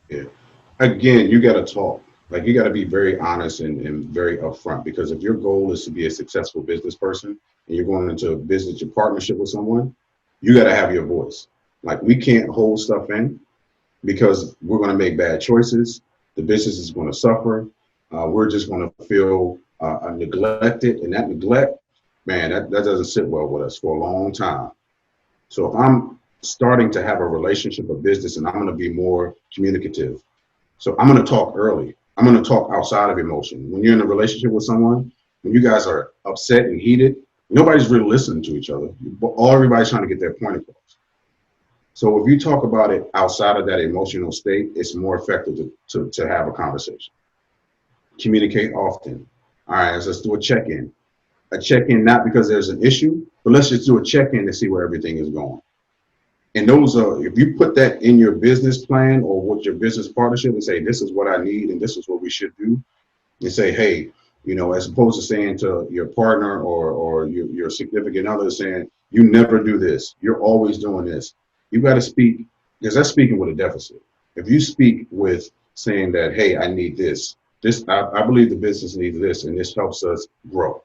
Yeah. Again, you got to talk. Like you got to be very honest and very upfront because if your goal is to be a successful business person and you're going into a business, your partnership with someone, you got to have your voice. Like we can't hold stuff in because we're going to make bad choices. The business is going to suffer. We're just going to feel neglected, and that neglect, man, that doesn't sit well with us for a long time. So if I'm starting to have a relationship or business and I'm going to be more communicative, so I'm going to talk early. I'm going to talk outside of emotion. When you're in a relationship with someone, when you guys are upset and heated, nobody's really listening to each other. Everybody's trying to get their point across. So if you talk about it outside of that emotional state, it's more effective to have a conversation. Communicate often. All right, let's do a check-in. A check-in not because there's an issue, but let's just do a check-in to see where everything is going. And those are, if you put that in your business plan or with your business partnership and say, this is what I need and this is what we should do, and say, hey, as opposed to saying to your partner or your significant other saying, you never do this, you're always doing this. You got to speak, because that's speaking with a deficit. If you speak with saying that, hey, I need this, I believe the business needs this, and this helps us grow.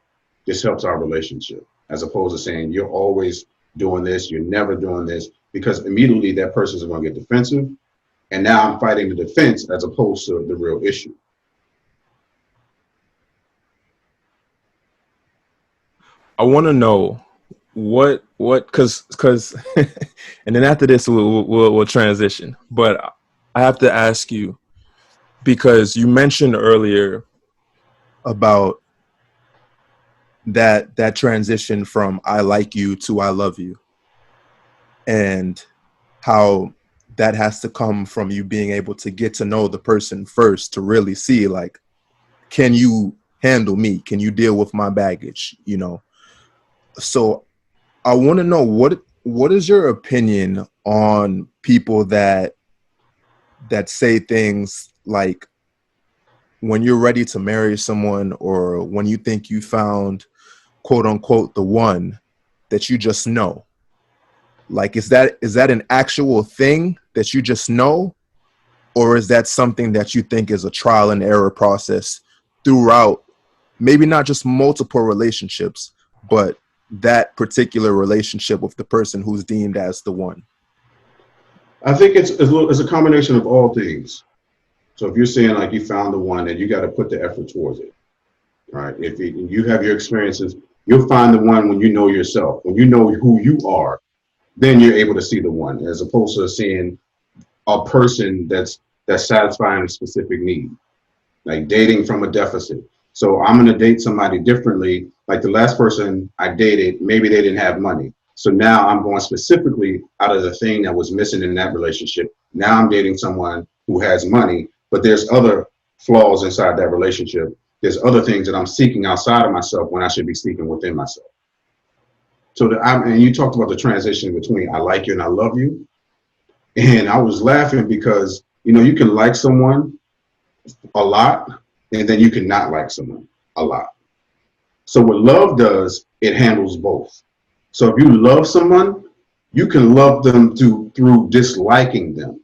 This helps our relationship, as opposed to saying you're always doing this, you're never doing this, because immediately that person is going to get defensive And now I'm fighting the defense as opposed to the real issue. I want to know because and then after this we'll transition. But I have to ask you, because you mentioned earlier about that transition from I like you to I love you, and how that has to come from you being able to get to know the person first to really see, like, can you handle me? Can you deal with my baggage? You know? So I want to know what is your opinion on people that say things like, when you're ready to marry someone, or when you think you found, quote unquote, the one, that you just know. Like, is that an actual thing that you just know, or is that something that you think is a trial and error process throughout, maybe not just multiple relationships, but that particular relationship with the person who's deemed as the one? I think it's a combination of all things. So if you're saying like you found the one, then you got to put the effort towards it, right? If you have your experiences, you'll find the one when you know yourself, when you know who you are, then you're able to see the one, as opposed to seeing a person that's satisfying a specific need, like dating from a deficit. So I'm going to date somebody differently. Like the last person I dated, maybe they didn't have money. So now I'm going specifically out of the thing that was missing in that relationship. Now I'm dating someone who has money, but there's other flaws inside that relationship. There's other things that I'm seeking outside of myself when I should be seeking within myself. So and you talked about the transition between I like you and I love you. And I was laughing because, you can like someone a lot, and then you can not like someone a lot. So what love does, it handles both. So if you love someone, you can love them through disliking them,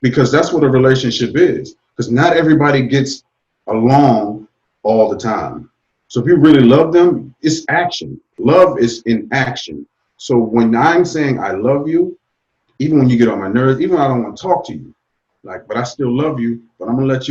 because that's what a relationship is. Because not everybody gets along all the time. So if you really love them, it's action. Love is in action. So when I'm saying I love you, even when you get on my nerves, even when I don't want to talk to you, like, but I still love you, but I'm gonna let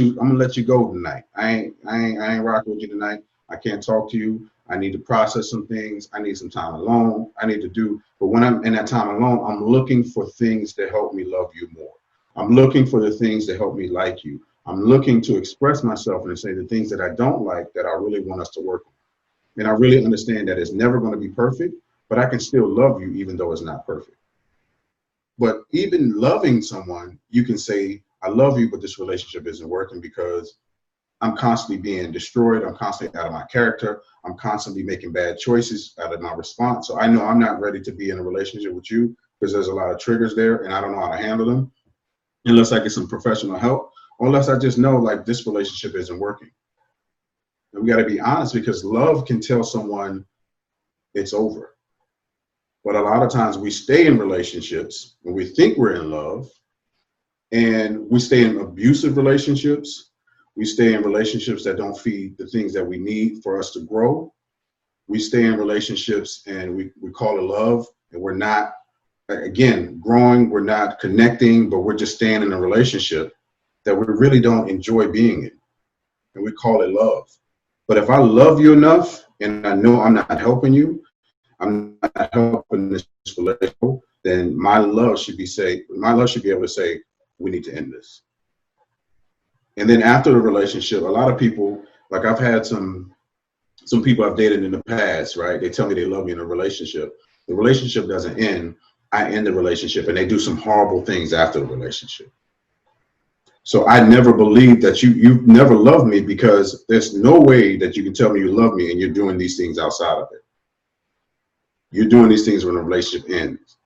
you go tonight. I ain't rocking with you tonight. I can't talk to you. I need to process some things. I need some time alone. But when I'm in that time alone, I'm looking for things that help me love you more. I'm looking for the things that help me like you. I'm looking to express myself and say the things that I don't like that I really want us to work on. And I really understand that it's never going to be perfect, but I can still love you even though it's not perfect. But even loving someone, you can say, I love you, but this relationship isn't working because I'm constantly being destroyed. I'm constantly out of my character. I'm constantly making bad choices out of my response. So I know I'm not ready to be in a relationship with you because there's a lot of triggers there and I don't know how to handle them unless I get some professional help, or unless I just know like this relationship isn't working. And we got to be honest, because love can tell someone it's over. But a lot of times we stay in relationships and we think we're in love, and we stay in abusive relationships. We stay in relationships that don't feed the things that we need for us to grow. We stay in relationships and we call it love, and we're not, again, growing, we're not connecting, but we're just staying in a relationship that we really don't enjoy being in. And we call it love. But if I love you enough and I know I'm not helping you, I'm not helping this relationship, then my love should be able to say, we need to end this. And then after the relationship, a lot of people, like I've had some people I've dated in the past, right? They tell me they love me in a relationship. The relationship doesn't end. I end the relationship, and they do some horrible things after the relationship. So I never believed that you've never loved me, because there's no way that you can tell me you love me and you're doing these things outside of it. You're doing these things when the relationship ends.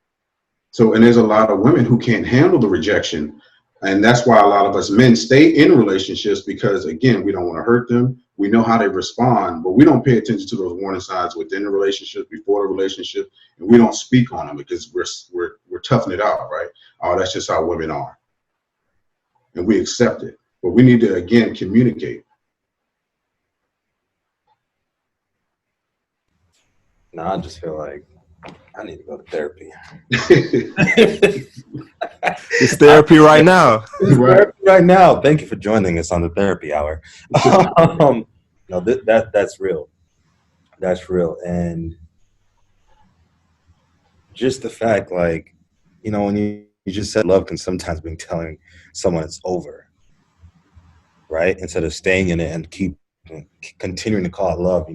So, and there's a lot of women who can't handle the rejection. And that's why a lot of us men stay in relationships, because again, we don't want to hurt them. We know how they respond, but we don't pay attention to those warning signs within the relationship, before the relationship, and we don't speak on them because we're toughing it out, right? Oh, that's just how women are. And we accept it. But we need to, again, communicate. No, I just feel like I need to go to therapy. It's therapy right now. It's Right. therapy right now. Thank you for joining us on the therapy hour. No, that's real. That's real. And just the fact, like, when you just said love can sometimes mean telling someone it's over, right? Instead of staying in it and keep continuing to call it love,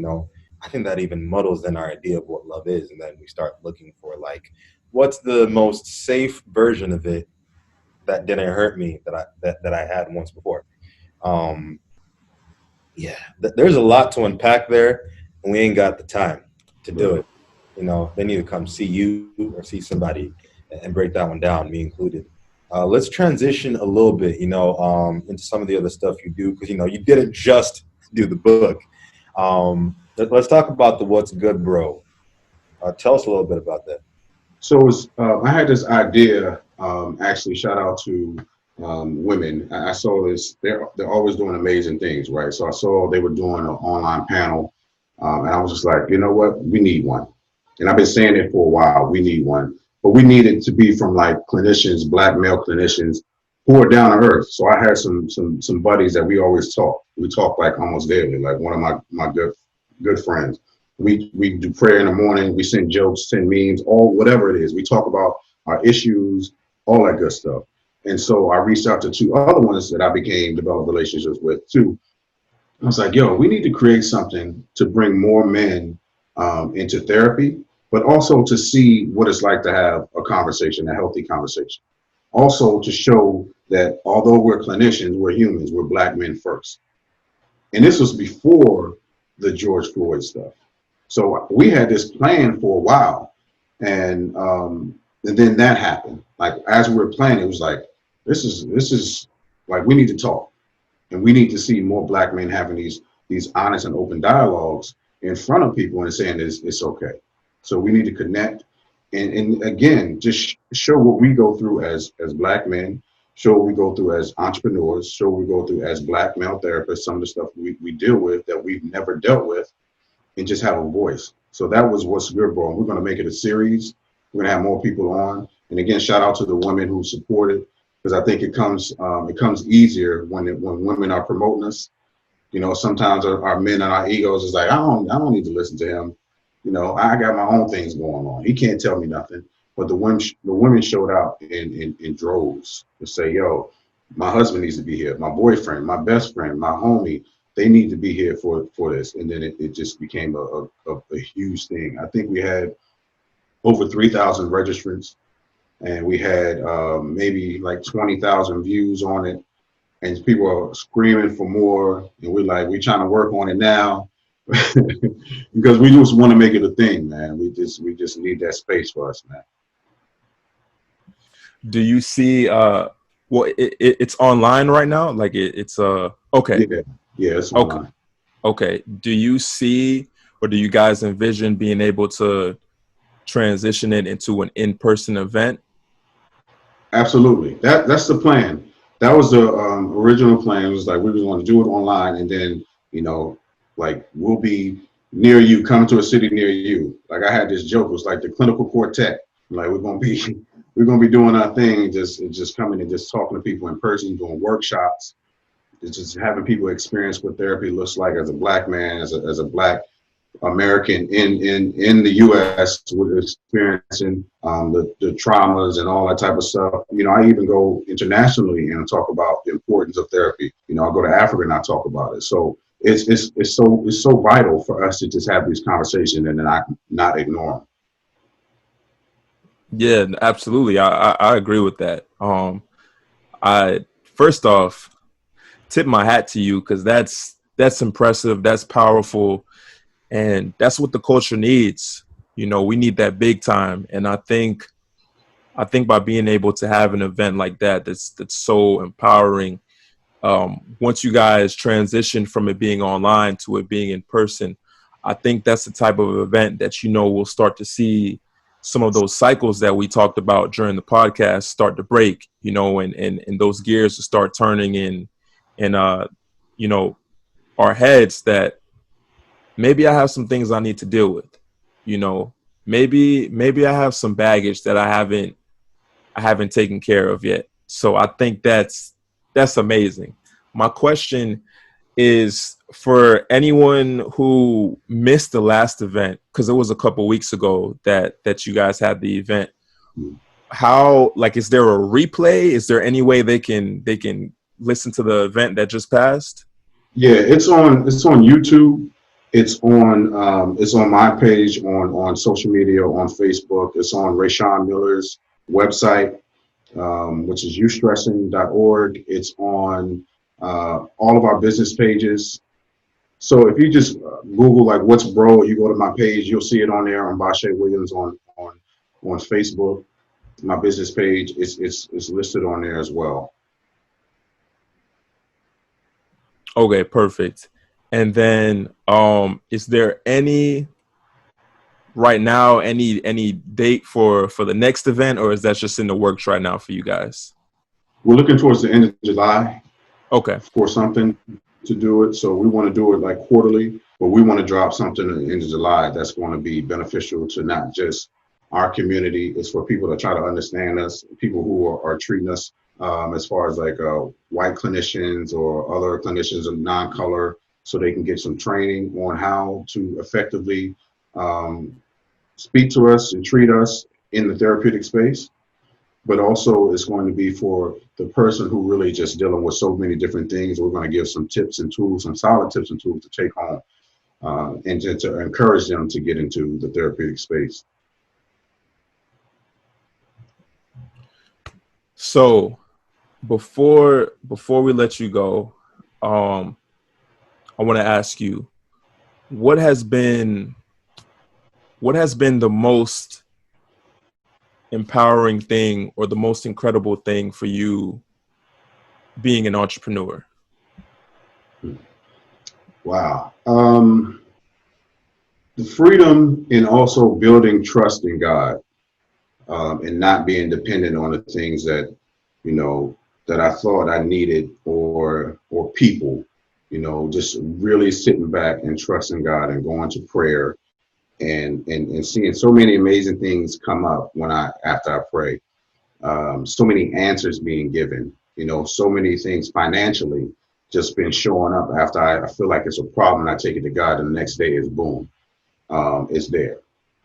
I think that even muddles in our idea of what love is. And then we start looking for, like, what's the most safe version of it that didn't hurt me that I had once before. Yeah, there's a lot to unpack there, and we ain't got the time to do it. They need to come see you or see somebody and break that one down, me included. Let's transition a little bit, into some of the other stuff you do, because you didn't just do the book. Let's talk about the What's Good, Bro. Tell us a little bit about that. So I had this idea. Actually, shout out to women. I saw this. They're always doing amazing things, right? So I saw they were doing an online panel, and I was just like, you know what? We need one. And I've been saying it for a while. We need one, but we need it to be from like clinicians, Black male clinicians who are down to earth. So I had some buddies that we always talk. We talk like almost daily. Like one of my good friends. We do prayer in the morning. We send jokes, send memes, all whatever it is. We talk about our issues, all that good stuff. And so I reached out to two other ones that I developed relationships with too. I was like, yo, we need to create something to bring more men into therapy, but also to see what it's like to have a conversation, a healthy conversation. Also to show that although we're clinicians, we're humans, we're Black men first. And this was before the George Floyd stuff. So we had this plan for a while, and then that happened. Like as we were planning, it was like, this is like, we need to talk, and we need to see more Black men having these honest and open dialogues in front of people and saying it's okay. So we need to connect, and again, just show what we go through as Black men, show what we go through as entrepreneurs, show what we go through as Black male therapists, some of the stuff we deal with that we've never dealt with, and just have a voice. So that was What's Good, Bro. We're going to make it a series. We're going to have more people on. And again, shout out to the women who supported, because I think it comes easier when women are promoting us. Sometimes our men and our egos is like, I don't need to listen to him. I got my own things going on. He can't tell me nothing. But the women showed out in droves to say, yo, my husband needs to be here. My boyfriend, my best friend, my homie, they need to be here for this. And then it just became a huge thing. I think we had over 3,000 registrants, and we had maybe like 20,000 views on it. And people are screaming for more. And we're trying to work on it now because we just want to make it a thing, man. We just need that space for us, man. Do you see, it's online right now? Like it's okay. Yeah, it's online. Okay. Do you see, or do you guys envision being able to transition it into an in-person event? Absolutely. That's the plan. That was the original plan. It was like, we just want to do it online, and then, like, we'll be near you, come to a city near you. Like I had this joke, it was like the clinical quartet. Like we're gonna be doing our thing, just coming and just talking to people in person, doing workshops. It's just having people experience what therapy looks like as a Black man, as a Black American in the U.S. with experiencing the traumas and all that type of stuff. I even go internationally and talk about the importance of therapy. I go to Africa and I talk about it. So it's so vital for us to just have these conversations and then not ignore them. Yeah, absolutely. I agree with that. I first off tip my hat to you, because that's impressive. That's powerful. And that's what the culture needs. We need that big time. And I think by being able to have an event like that's so empowering. Once you guys transition from it being online to it being in person, I think that's the type of event that, we'll start to see some of those cycles that we talked about during the podcast start to break, and those gears to start turning in our heads, that maybe I have some things I need to deal with, maybe I have some baggage that I haven't taken care of yet. So I think that's amazing. My question is for anyone who missed the last event, because it was a couple weeks ago that you guys had the event. How, like, is there a replay? Is there any way they can listen to the event that just passed? Yeah, it's on YouTube. It's on my page on social media, on Facebook. It's on Rayshawn Miller's website, which is ustressing.org. It's on all of our business pages. So if you just Google like what's bro, you go to my page, you'll see it on there on Bashea Williams on Facebook. My business page is listed on there as well. Okay, perfect. And then is there any right now any date for the next event, or is that just in the works right now for you guys? We're looking towards the end of July Okay. for something to do it. So we want to do it like quarterly, but we want to drop something at the end of July that's going to be beneficial to not just our community. It's for people to try to understand us, people who are treating us as far as like white clinicians or other clinicians of non-color, so they can get some training on how to effectively speak to us and treat us in the therapeutic space. But also it's going to be for the person who really just dealing with so many different things. We're going to give some tips and tools, some solid tips and tools to take home and to encourage them to get into the therapeutic space. So before we let you go, I want to ask you, what has been the most empowering thing or the most incredible thing for you being an entrepreneur? Wow. The freedom in also building trust in God, and not being dependent on the things that, that I thought I needed or people, just really sitting back and trusting God and going to prayer and seeing so many amazing things come up after I pray. So many answers being given, so many things financially just been showing up after I feel like it's a problem. I take it to God, and the next day is boom, it's there.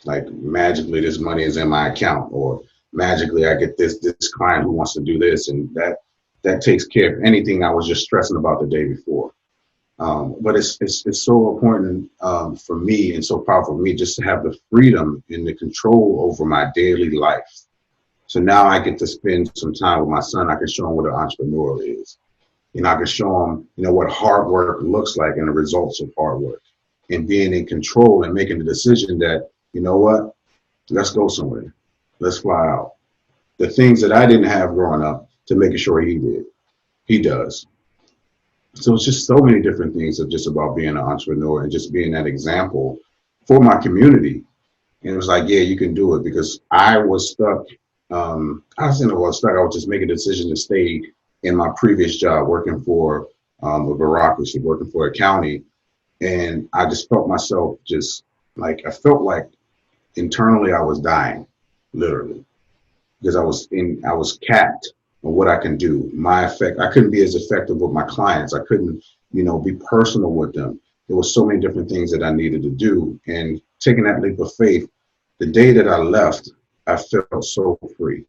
Like magically, this money is in my account, or magically I get this client who wants to do this, and that takes care of anything I was just stressing about the day before. But it's so important for me and so powerful for me just to have the freedom and the control over my daily life. So now I get to spend some time with my son. I can show him what an entrepreneur is. I can show him, what hard work looks like and the results of hard work, and being in control and making the decision that, you know what, let's go somewhere. Let's fly out. The things that I didn't have growing up, to making sure he does. So it's just so many different things of just about being an entrepreneur and just being that example for my community. And it was like, yeah, you can do it, because I was stuck. I was just making a decision to stay in my previous job, working for a bureaucracy, working for a county. And I just felt myself I felt like internally I was dying, literally, because I was capped on what I can do. I couldn't be as effective with my clients. I couldn't, be personal with them. There were so many different things that I needed to do. And taking that leap of faith, the day that I left, I felt so free.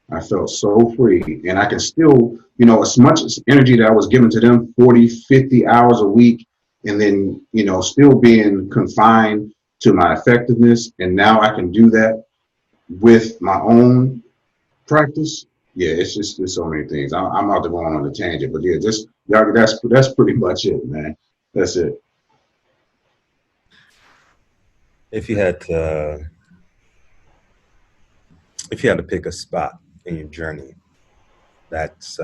I felt so free. And I can still, as much as energy that I was giving to them, 40, 50 hours a week, and then, still being confined to my effectiveness. And now I can do that with my own practice. Yeah, there's so many things. I'm out there going on a tangent, but yeah, that's pretty much it, man. That's it. If you had to pick a spot in your journey that's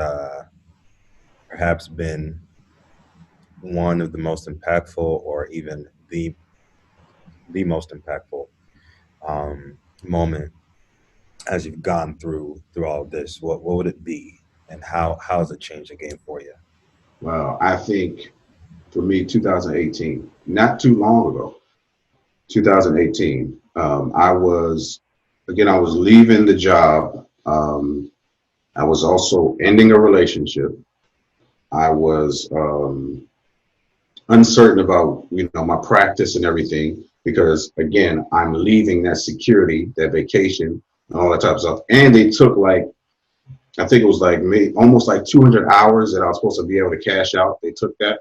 perhaps been one of the most impactful, or even the most impactful moment as you've gone through all of this, what would it be, and how has it changed the game for you? Well, I think for me, 2018, not too long ago, 2018. I was leaving the job. I was also ending a relationship. I was uncertain about, my practice and everything, because again, I'm leaving that security, that vacation, and all that type of stuff. And they took I think it was almost 200 hours that I was supposed to be able to cash out. They took that.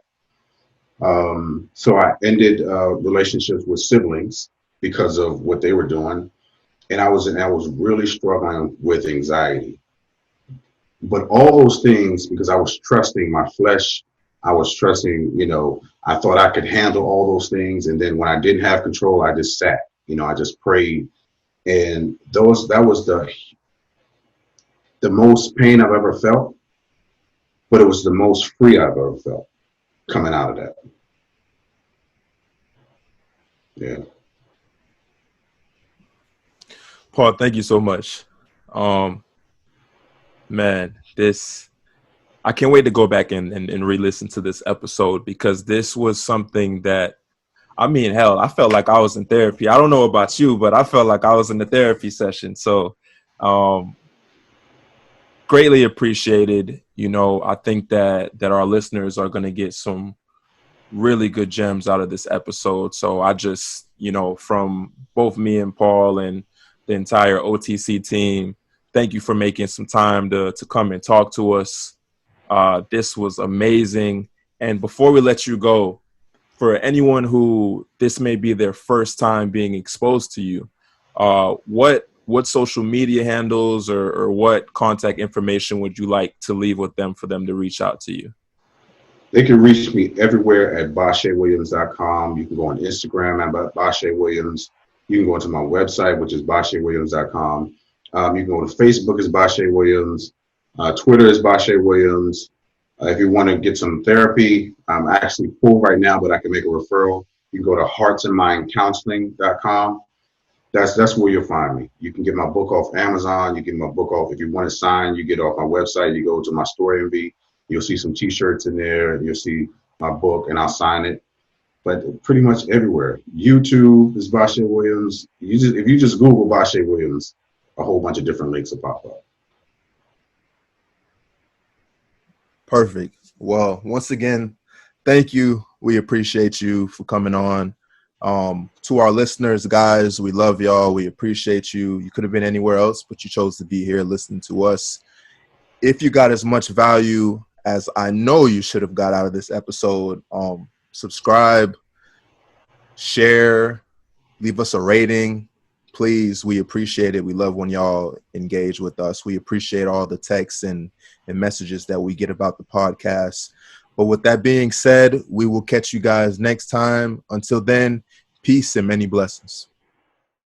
So I ended relationships with siblings because of what they were doing. And I was really struggling with anxiety. But all those things, because I was trusting my flesh, I was trusting, I thought I could handle all those things. And then when I didn't have control, I just sat, I just prayed. And that was the most pain I've ever felt, but it was the most free I've ever felt coming out of that. Yeah. Paul, thank you so much. Man, I can't wait to go back and re-listen to this episode, because this was something that, hell, I felt like I was in therapy. I don't know about you, but I felt like I was in the therapy session. So, greatly appreciated. I think that our listeners are going to get some really good gems out of this episode. So I just, from both me and Paul and the entire OTC team, thank you for making some time to come and talk to us. This was amazing. And before we let you go, for anyone who this may be their first time being exposed to you, what social media handles or what contact information would you like to leave with them for them to reach out to you? They can reach me everywhere at BasheaWilliams.com. You can go on Instagram at Bashea Williams. You can go to my website, which is BasheaWilliams.com. You can go to Facebook as Bashea Williams. Twitter is Bashea Williams. If you want to get some therapy, I'm actually full right now, but I can make a referral. You can go to heartsandmindcounseling.com. That's where you'll find me. You can get my book off Amazon. You get my book off. If you want to sign, you get it off my website. You go to my store MV. You'll see some T-shirts in there. You'll see my book, and I'll sign it. But pretty much everywhere. YouTube is Bashea Williams. If you just Google Bashea Williams, a whole bunch of different links will pop up. Perfect. Well, once again, thank you. We appreciate you for coming on. To our listeners, guys, we love y'all. We appreciate you. You could have been anywhere else, but you chose to be here listening to us. If you got as much value as I know you should have got out of this episode, subscribe, share, leave us a rating. Please, we appreciate it. We love when y'all engage with us. We appreciate all the texts and messages that we get about the podcast. But with that being said, we will catch you guys next time. Until then, peace and many blessings.